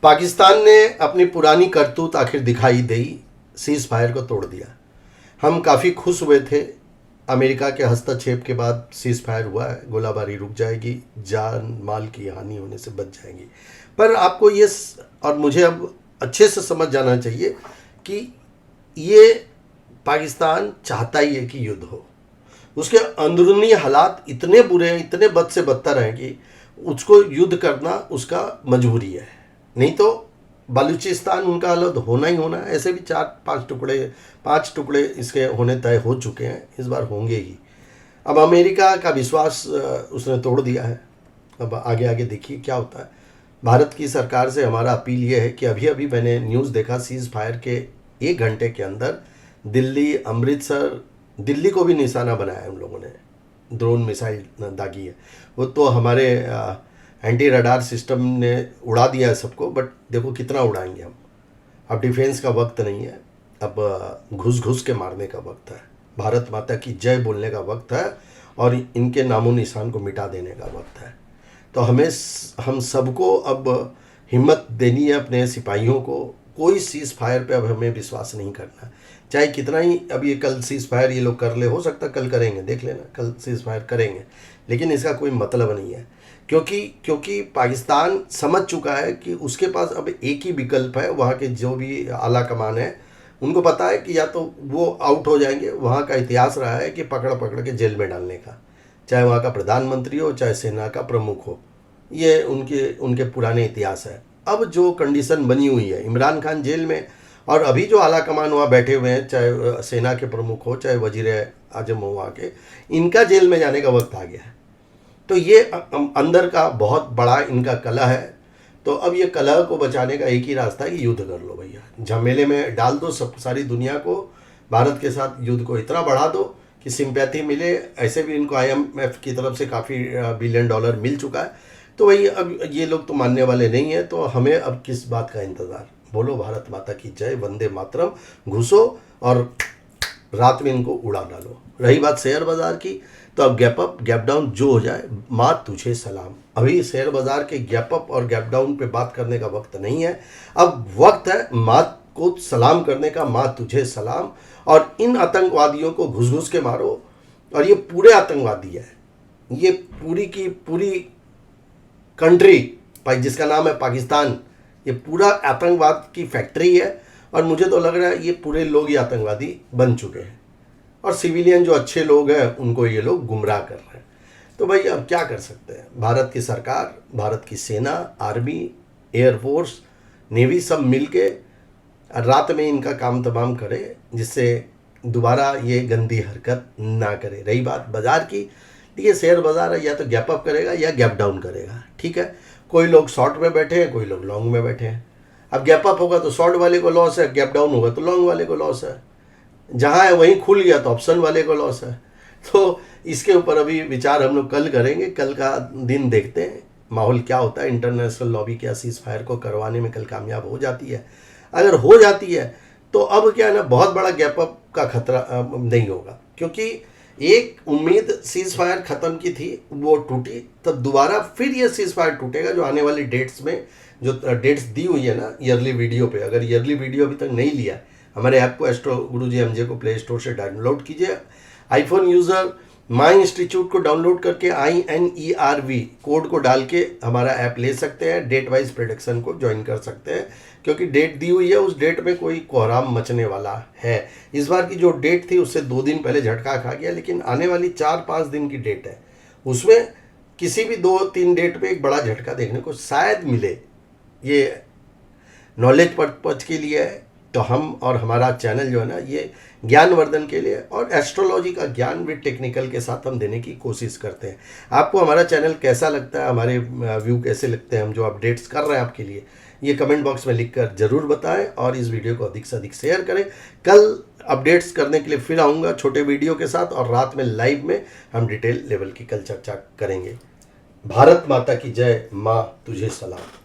पाकिस्तान ने अपनी पुरानी करतूत आखिर दिखाई दी, सीज़ फायर को तोड़ दिया। हम काफ़ी खुश हुए थे, अमेरिका के हस्तक्षेप के बाद सीज़ फायर हुआ है, गोलाबारी रुक जाएगी, जान माल की हानि होने से बच जाएंगी। पर आपको ये और मुझे अब अच्छे से समझ जाना चाहिए कि ये पाकिस्तान चाहता ही है कि युद्ध हो। उसके अंदरूनी हालात इतने बुरे हैं, इतने बद से बदतर हैं कि उसको युद्ध करना उसका मजबूरी है। नहीं तो बलूचिस्तान उनका अलग होना ही होना है। ऐसे भी 5 टुकड़े इसके होने तय हो चुके हैं, इस बार होंगे ही। अब अमेरिका का विश्वास उसने तोड़ दिया है। अब आगे आगे देखिए क्या होता है। भारत की सरकार से हमारा अपील ये है कि अभी अभी मैंने न्यूज़ देखा, सीज़ फायर के 1 घंटे के अंदर दिल्ली, अमृतसर, दिल्ली को भी निशाना बनाया है उन लोगों ने, ड्रोन मिसाइल दागी है। वो तो हमारे एंटी रडार सिस्टम ने उड़ा दिया है सबको, बट देखो कितना उड़ाएंगे हम। अब डिफेंस का वक्त नहीं है, अब घुस घुस के मारने का वक्त है, भारत माता की जय बोलने का वक्त है और इनके नामो निशान को मिटा देने का वक्त है। तो हम सबको अब हिम्मत देनी है अपने सिपाहियों को। कोई सीज़ फायर पे अब हमें विश्वास नहीं करना, चाहे कितना ही अब ये कल सीज़ फायर ये लोग कर ले, हो सकता कल करेंगे, देख लेना, कल सीज़ फायर करेंगे, लेकिन इसका कोई मतलब नहीं है। क्योंकि पाकिस्तान समझ चुका है कि उसके पास अब एक ही विकल्प है। वहाँ के जो भी आला कमान है उनको पता है कि या तो वो आउट हो जाएंगे। वहाँ का इतिहास रहा है कि पकड़ पकड़ के जेल में डालने का, चाहे वहाँ का प्रधानमंत्री हो, चाहे सेना का प्रमुख हो, ये उनके पुराने इतिहास है। अब जो कंडीशन बनी हुई है, इमरान खान जेल में और अभी जो आला कमान वहाँ बैठे हुए हैं, चाहे सेना के प्रमुख हो, चाहे वजीर आजम हो वहाँ के, इनका जेल में जाने का वक्त आ गया है। तो ये अंदर का बहुत बड़ा इनका कलह है। तो अब ये कलह को बचाने का एक ही रास्ता है कि युद्ध कर लो भैया, झमेले में डाल दो सारी दुनिया को, भारत के साथ युद्ध को इतना बढ़ा दो कि सिंपैथी मिले। ऐसे भी इनको IMF की तरफ से काफ़ी $1 बिलियन मिल चुका है। तो वही अब ये लोग तो मानने वाले नहीं है, तो हमें अब किस बात का इंतज़ार। बोलो भारत माता की जय, वंदे मातरम, घुसो और रात में इनको उड़ा डालो। रही बात शेयर बाज़ार की, तो अब गैप अप गैप डाउन जो हो जाए, माँ तुझे सलाम। अभी शेयर बाज़ार के गैप अप और गैप डाउन पे बात करने का वक्त नहीं है। अब वक्त है माँ को सलाम करने का, माँ तुझे सलाम। और इन आतंकवादियों को घुस घुस के मारो। और ये पूरे आतंकवादी है, ये पूरी की पूरी कंट्री जिसका नाम है पाकिस्तान, ये पूरा आतंकवाद की फैक्ट्री है। और मुझे तो लग रहा है ये पूरे लोग ही आतंकवादी बन चुके हैं और सिविलियन जो अच्छे लोग हैं उनको ये लोग गुमराह कर रहे हैं। तो भाई अब क्या कर सकते हैं। भारत की सरकार, भारत की सेना, आर्मी, एयरफोर्स, नेवी सब मिलके रात में इनका काम तमाम करे, जिससे दोबारा ये गंदी हरकत ना करे। रही बात बाज़ार की, ये शेयर बाज़ार है, या तो गैप अप करेगा या गैप डाउन करेगा, ठीक है। कोई लोग शॉर्ट में बैठे हैं, कोई लोग लॉन्ग में बैठे हैं। अब गैप अप होगा तो शॉर्ट वाले को लॉस है, गैप डाउन होगा तो लॉन्ग वाले को लॉस है। जहाँ है वहीं खुल गया तो ऑप्शन वाले को लॉस है। तो इसके ऊपर अभी विचार हम लोग कल करेंगे। कल का दिन देखते हैं माहौल क्या होता है। इंटरनेशनल लॉबी क्या सीज़ फायर को करवाने में कल कामयाब हो जाती है। अगर हो जाती है तो अब क्या है ना, बहुत बड़ा गैप अप का खतरा नहीं होगा, क्योंकि एक उम्मीद सीज़ फायर ख़त्म की थी, वो टूटी। तब दोबारा फिर ये सीज़ फायर टूटेगा जो आने वाली डेट्स में, जो डेट्स दी हुई है ना ईयरली वीडियो पे। अगर ईयरली वीडियो अभी तक नहीं लिया, हमारे ऐप को एस्ट्रो गुरुजी MJ को प्ले स्टोर से डाउनलोड कीजिए। आईफोन यूज़र माई इंस्टीट्यूट को डाउनलोड करके INERV कोड को डाल के हमारा ऐप ले सकते हैं। डेट वाइज प्रोडक्शन को ज्वाइन कर सकते हैं, क्योंकि डेट दी हुई है, उस डेट में कोई कोहराम मचने वाला है। इस बार की जो डेट थी उससे 2 दिन पहले झटका खा गया, लेकिन आने वाली 4-5 दिन की डेट है, उसमें किसी भी 2-3 डेट पे एक बड़ा झटका देखने को शायद मिले। ये नॉलेज पर्पज के लिए है। तो हम और हमारा चैनल जो है ना, ये ज्ञानवर्धन के लिए और एस्ट्रोलॉजी का ज्ञान भी टेक्निकल के साथ हम देने की कोशिश करते हैं। आपको हमारा चैनल कैसा लगता है, हमारे व्यू कैसे लगते हैं, हम जो अपडेट्स कर रहे हैं आपके लिए, ये कमेंट बॉक्स में लिखकर ज़रूर बताएं और इस वीडियो को अधिक से अधिक शेयर करें। कल अपडेट्स करने के लिए फिर आऊँगा छोटे वीडियो के साथ, और रात में लाइव में हम डिटेल लेवल की कल चर्चा करेंगे। भारत माता की जय, माँ तुझे सलाम।